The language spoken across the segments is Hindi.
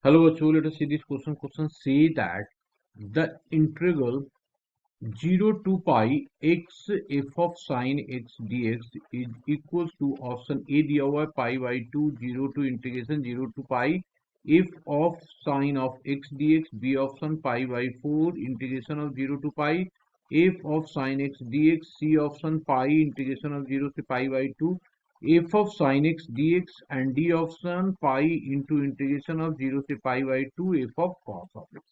Hello, bachcho, let us see this question. Question say that the integral 0 to pi x f of sin x dx is equals to option A दिया हुआ है pi by 2 0 to integration 0 to pi f of sin of x dx, B option pi by 4 integration of 0 to pi f of sin x dx, C option pi integration of 0 to pi by 2 f of sin x dx and D option pi into integration of 0 से pi by 2 f of cos of x।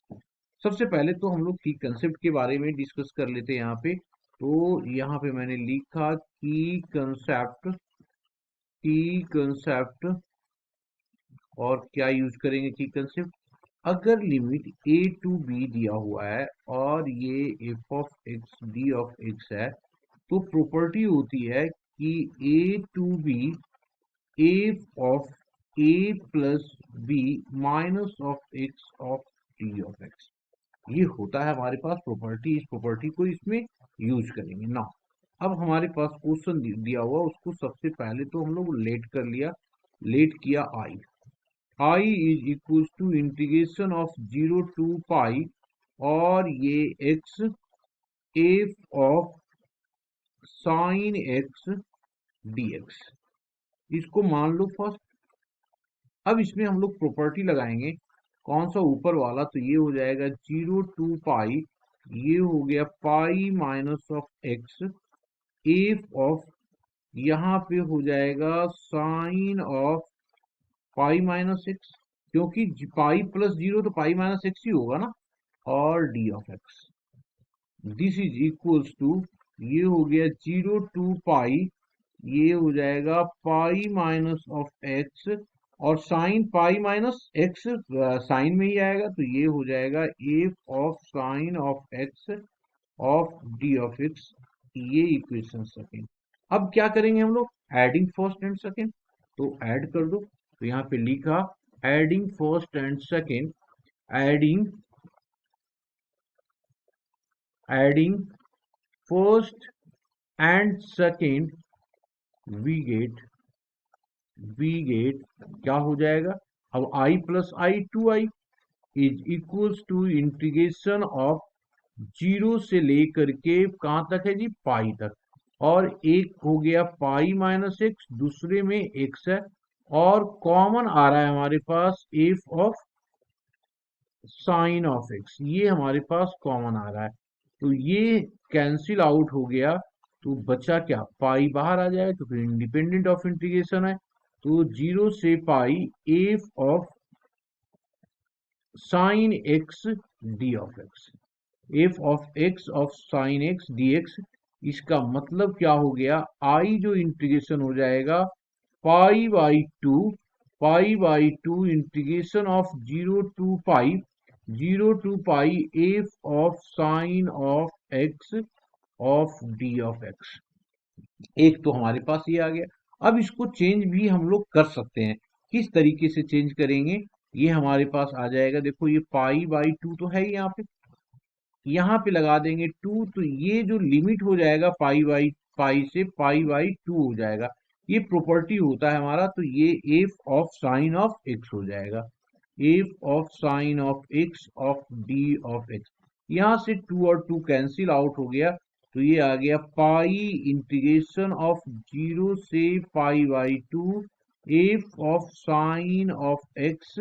सबसे पहले तो हम लोग की कंसेप्ट के बारे में डिस्कस कर लेते हैं यहाँ पे। तो यहाँ पे मैंने लिखा की कंसेप्ट और क्या यूज करेंगे की कंसेप्ट। अगर लिमिट a टू b दिया हुआ है और ये f of x d of x है तो प्रॉपर्टी होती है कि a to b f of a plus b minus of x of d of x, ये होता है हमारे पास प्रॉपर्टी। इस प्रॉपर्टी को इसमें यूज करेंगे ना। अब हमारे पास क्वेश्चन दिया हुआ, उसको सबसे पहले तो हम लोग लेट कर लिया, लेट किया I is equal to integration of 0 to pi और ये x f of sine x dx, इसको मान लो फर्स्ट। अब इसमें हम लोग प्रॉपर्टी लगाएंगे, कौन सा ऊपर वाला, तो ये हो जाएगा 0 टू पाई, ये हो गया pi minus of x f of, यहाँ पे हो जाएगा sine of pi minus x, क्योंकि पाई प्लस 0 तो पाई माइनस एक्स ही होगा ना, और d of x. This is equals to, ये हो गया 0 टू पाई, ये हो जाएगा पाई माइनस ऑफ एक्स और sine pi minus x sine में ही आएगा, तो ये हो जाएगा f of sine of x of d of x, ये इक्वेशन सेकेंड। अब क्या करेंगे हम लोग, एडिंग फर्स्ट एंड सेकेंड, तो ऐड कर दो। तो यहाँ पे लिखा adding first and second, adding first and second we get क्या हो जाएगा, अब I plus I two I is equals to integration of 0 से लेकर के कहां तक है जी, पाई तक, और एक हो गया पाई माइनस एक्स, दूसरे में एक्स है और कॉमन आ रहा है हमारे पास f of sine of x, ये हमारे पास कॉमन आ रहा है, तो ये कैंसिल आउट हो गया, तो बचा क्या, पाई बाहर आ जाए, तो फिर इंडिपेंडेंट ऑफ इंटीग्रेशन है, तो 0 से pi f of sine x d of x, f of x of sine x d x, इसका मतलब क्या हो गया, आई जो इंटीग्रेशन हो जाएगा pi by two integration of 0 to pi f of sine of x of d of x. एक तो हमारे पास ये आ गया। अब इसको चेंज भी हम लोग कर सकते हैं, किस तरीके से चेंज करेंगे, ये हमारे पास आ जाएगा, देखो ये पाई बाई टू तो है यहाँ पे लगा देंगे टू, तो ये जो लिमिट हो जाएगा पाई से पाई बाई टू हो जाएगा, ये प्रॉपर्टी होता है हमारा, तो ये F of sine of x हो जाएगा, f of sine of x of d of x. यहाँ से टू और टू कैंसिल आउट हो गया, तो ये आ गया पाई इंटीग्रेशन ऑफ 0 से पाई by to F of sine of x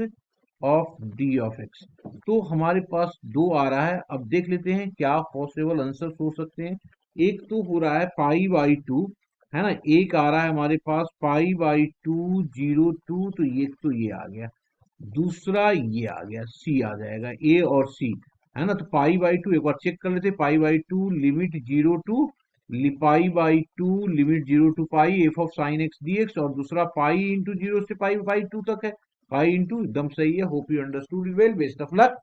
of d of x. तो हमारे पास दो आ रहा है, अब देख लेते हैं क्या पॉसिबल आंसर हो सकते हैं। एक तो हो रहा है पाई बाई टू, है ना, एक आ रहा है हमारे पास पाई बाई टू 0 टू, तो ये आ गया, दूसरा ये आ गया, सी आ जाएगा, ए और सी, है ना। तो पाई बाई टू एक बार चेक कर लेते, pi by two limit 0 to pi by two limit 0 to pi f of sine x d x, और दूसरा पाई इंटू 0 से पाई बाई टू तक है, पाई इंटू, एकदम सही है। Hope you understood well, best of luck.